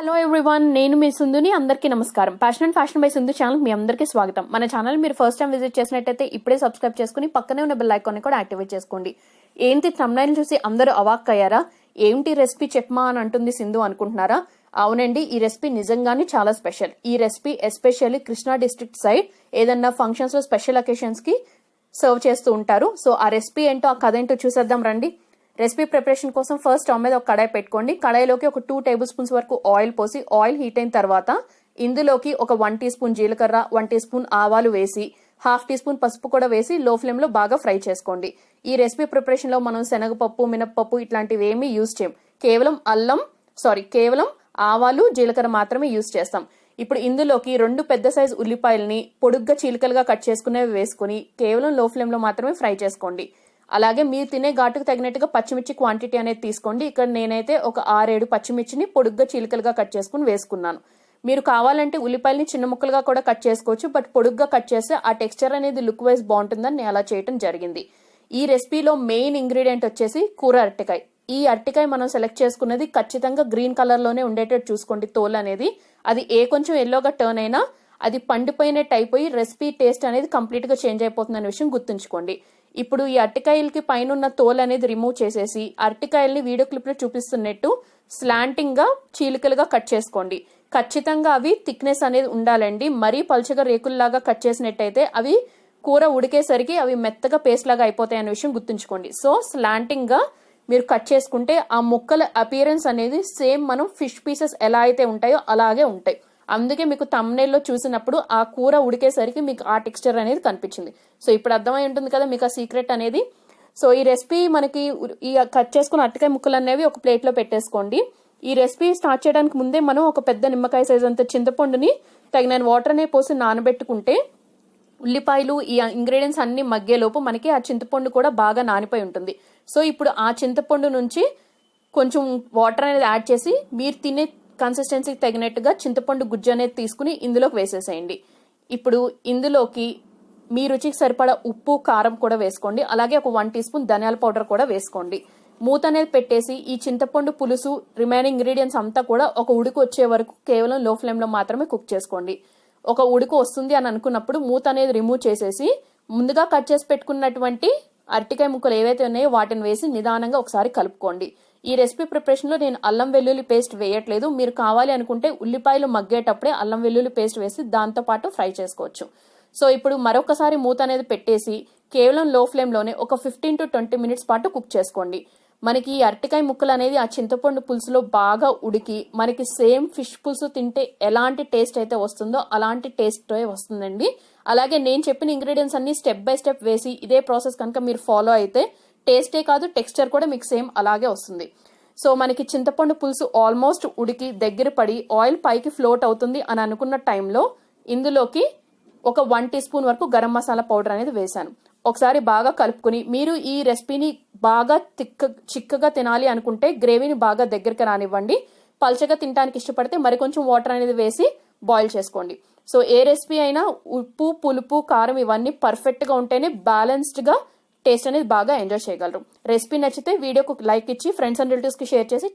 Hello everyone, నేను మీ సింధుని. అందరికీ నమస్కారం. Passion and fashion by Sindhu channel మీ అందరికీ స్వాగతం. మన ఛానల్ మీరు ఫస్ట్ టైం విజిట్ చేసినట్టయితే ఇప్పుడే సబ్స్క్రైబ్ చేసుకుని పక్కనే ఉన్న బెల్ ఐకాన్ కూడా యాక్టివేట్ చేసుకోండి. ఏంటి థంబ్నైల్ చూసి అందరూ అవాక్ అయ్యారా? ఏంటి రెసిపీ చెప్పమా అని అంటుంది సింధు అనుకుంటున్నారా? అవునండి, ఈ రెసిపీ నిజంగానే చాలా స్పెషల్. ఈ recipe especially Krishna district side ఏదన్నా ఫంక్షన్స్ లో స్పెషల్ అకేషన్స్ కి సర్వ్ చేస్తూ ఉంటారు. సో ఆ రెసిపీ ఏంటో, ఆ కథ ఏంటో చూసేద్దాం రండి. రెసిపీ ప్రిపరేషన్ కోసం ఫస్ట్ స్టవ్ మీద ఒక కడాయి పెట్టుకోండి. కడాయిలోకి ఒక 2 టేబుల్ స్పూన్స్ వరకు ఆయిల్ పోసి, ఆయిల్ హీట్ అయిన తర్వాత ఇందులోకి ఒక 1 టీ స్పూన్ జీలకర్ర, 1 టీ స్పూన్ ఆవాలు వేసి, 1/2 టీ స్పూన్ పసుపు కూడా వేసి లో ఫ్లేమ్ లో బాగా ఫ్రై చేసుకోండి. ఈ రెసిపీ ప్రిపరేషన్ లో మనం శనగపప్పు, మినప్పప్పు ఇట్లాంటివి ఏమీ యూజ్ చేయం. కేవలం ఆవాలు, జీలకర్ర మాత్రమే యూజ్ చేస్తాం. ఇప్పుడు ఇందులోకి 2 పెద్ద సైజు ఉల్లిపాయలని పొడుగ్గా చీలికలుగా కట్ చేసుకునేవి వేసుకుని కేవలం లో ఫ్లేమ్ లో మాత్రమే ఫ్రై చేసుకోండి. అలాగే మీరు తినే ఘాటుకు తగినట్టుగా పచ్చిమిర్చి క్వాంటిటీ అనేది తీసుకోండి. ఇక్కడ నేనైతే ఒక 6-7 పచ్చిమిర్చిని పొడుగ్గా చీలికలుగా కట్ చేసుకుని వేసుకున్నాను. మీరు కావాలంటే ఉల్లిపాయలని చిన్న ముక్కలుగా కూడా కట్ చేసుకోవచ్చు, బట్ పొడుగ్గా కట్ చేస్తే ఆ టెక్స్చర్ అనేది లుక్ వైజ్ బాగుంటుందని నేను అలా చేయడం జరిగింది. ఈ రెసిపీలో మెయిన్ ఇంగ్రీడియంట్ వచ్చేసి కూర అరటికాయ. ఈ అరటికాయ మనం సెలెక్ట్ చేసుకున్నది ఖచ్చితంగా గ్రీన్ కలర్ లోనే ఉండేటట్టు చూసుకోండి. తోలు అనేది అది కొంచెం ఎల్లోగా టర్న్ అయినా అది పండిపోయినట్టు అయిపోయి రెసిపీ టేస్ట్ అనేది కంప్లీట్ గా చేంజ్ అయిపోతుంది అనే విషయం గుర్తుంచుకోండి. ఇప్పుడు ఈ అరటికాయలకి పైన ఉన్న తోలు అనేది రిమూవ్ చేసేసి అరటికాయల్ని వీడియో క్లిప్ లో చూపిస్తున్నట్టు స్లాంటింగ్ గా చీలికలుగా కట్ చేసుకోండి. ఖచ్చితంగా అవి థిక్నెస్ అనేది ఉండాలండి. మరీ పల్చగా రేకుల్లాగా కట్ చేసినట్టయితే అవి కూర ఉడికేసరికి అవి మెత్తగా పేస్ట్ లాగా అయిపోతాయి అనే విషయం గుర్తుంచుకోండి. సో స్లాంటింగ్ గా మీరు కట్ చేసుకుంటే ఆ ముక్కల అపియరెన్స్ అనేది సేమ్ మనం ఫిష్ పీసెస్ ఎలా అయితే ఉంటాయో అలాగే ఉంటాయి. అందుకే మీకు థంబ్నైల్ లో చూసినప్పుడు ఆ కూర ఉడికేసరికి మీకు ఆ టెక్స్చర్ అనేది కనిపించింది. సో ఇప్పుడు అర్థమై ఉంటుంది కదా మీకు ఆ సీక్రెట్ అనేది. సో ఈ రెసిపీ మనకి ఈ కట్ చేసుకున్న అరటికాయ ముక్కలు అనేవి ఒక ప్లేట్ లో పెట్టేసుకోండి. ఈ రెసిపీ స్టార్ట్ చేయడానికి ముందే మనం ఒక పెద్ద నిమ్మకాయ సైజ్ అంత చింతపండుని తగిన వాటర్ అనే పోసి నానబెట్టుకుంటే ఉల్లిపాయలు ఈ ఇంగ్రీడియంట్స్ అన్ని మగ్గేలోపు మనకి ఆ చింతపండు కూడా బాగా నానిపోయి ఉంటుంది. సో ఇప్పుడు ఆ చింతపండు నుంచి కొంచెం వాటర్ అనేది యాడ్ చేసి మీరు తినే కన్సిస్టెన్సీకి తగినట్టుగా చింతపండు గుజ్జు అనేది తీసుకుని ఇందులోకి వేసేసేయండి. ఇప్పుడు ఇందులోకి మీ రుచికి సరిపడా ఉప్పు, కారం కూడా వేసుకోండి. అలాగే ఒక 1 టీ స్పూన్ ధనియాల పౌడర్ కూడా వేసుకోండి. మూత అనేది పెట్టేసి ఈ చింతపండు పులుసు రిమైనింగ్ ఇంగ్రీడియంట్స్ అంతా కూడా ఒక ఉడుకు వచ్చే వరకు కేవలం లో ఫ్లేమ్ లో మాత్రమే కుక్ చేసుకోండి. ఒక ఉడుకు వస్తుంది అని అనుకున్నప్పుడు మూత అనేది రిమూవ్ చేసేసి ముందుగా కట్ చేసి పెట్టుకున్నటువంటి అరటికాయ ముక్కలు ఏవైతే ఉన్నాయో వాటిని వేసి నిదానంగా ఒకసారి కలుపుకోండి. ఈ రెసిపీ ప్రిపరేషన్ లో నేను అల్లం వెల్లుల్లి పేస్ట్ వేయట్లేదు. మీరు కావాలి అనుకుంటే ఉల్లిపాయలు మగ్గేటప్పుడే అల్లం వెల్లుల్లి పేస్ట్ వేసి దాంతో పాటు ఫ్రై చేసుకోవచ్చు. సో ఇప్పుడు మరొకసారి మూత అనేది పెట్టేసి కేవలం లో ఫ్లేమ్ లోనే ఒక 15 to 20 మినిట్స్ పాటు కుక్ చేసుకోండి. మనకి ఈ అరటికాయ ముక్కలు అనేది ఆ చింతపండు పులుసులో బాగా ఉడికి మనకి సేమ్ ఫిష్ పులుసు తింటే ఎలాంటి టేస్ట్ అయితే వస్తుందో అలాంటి టేస్ట్ వస్తుందండి. అలాగే నేను చెప్పిన ఇంగ్రీడియంట్స్ అన్ని స్టెప్ బై స్టెప్ వేసి ఇదే ప్రాసెస్ కనుక మీరు ఫాలో అయితే టేస్టే కాదు టెక్స్చర్ కూడా మీకు సేమ్ అలాగే వస్తుంది. సో మనకి చింతపండు పులుసు ఆల్మోస్ట్ ఉడికి దగ్గర పడి ఆయిల్ పైకి ఫ్లోట్ అవుతుంది అని అనుకున్న టైంలో ఇందులోకి ఒక 1 టీ స్పూన్ వరకు గరం మసాలా పౌడర్ అనేది వేశాను. ఒకసారి బాగా కలుపుకుని మీరు ఈ రెసిపీని బాగా చిక్కగా తినాలి అనుకుంటే గ్రేవీని బాగా దగ్గరికి రానివ్వండి. పల్చగా తినడానికి ఇష్టపడితే మరికొంచెం వాటర్ అనేది వేసి బాయిల్ చేసుకోండి. సో ఏ రెసిపీ అయినా ఉప్పు, పులుపు, కారం ఇవన్నీ పర్ఫెక్ట్ గా ఉంటేనే బ్యాలెన్స్డ్ గా టేస్ట్ అనేది బాగా ఎంజాయ్ చేయగలరు. రెసిపీ నచ్చితే వీడియోకు లైక్ ఇచ్చి ఫ్రెండ్స్ అండ్ రిలేటివ్స్ కి షేర్ చేసి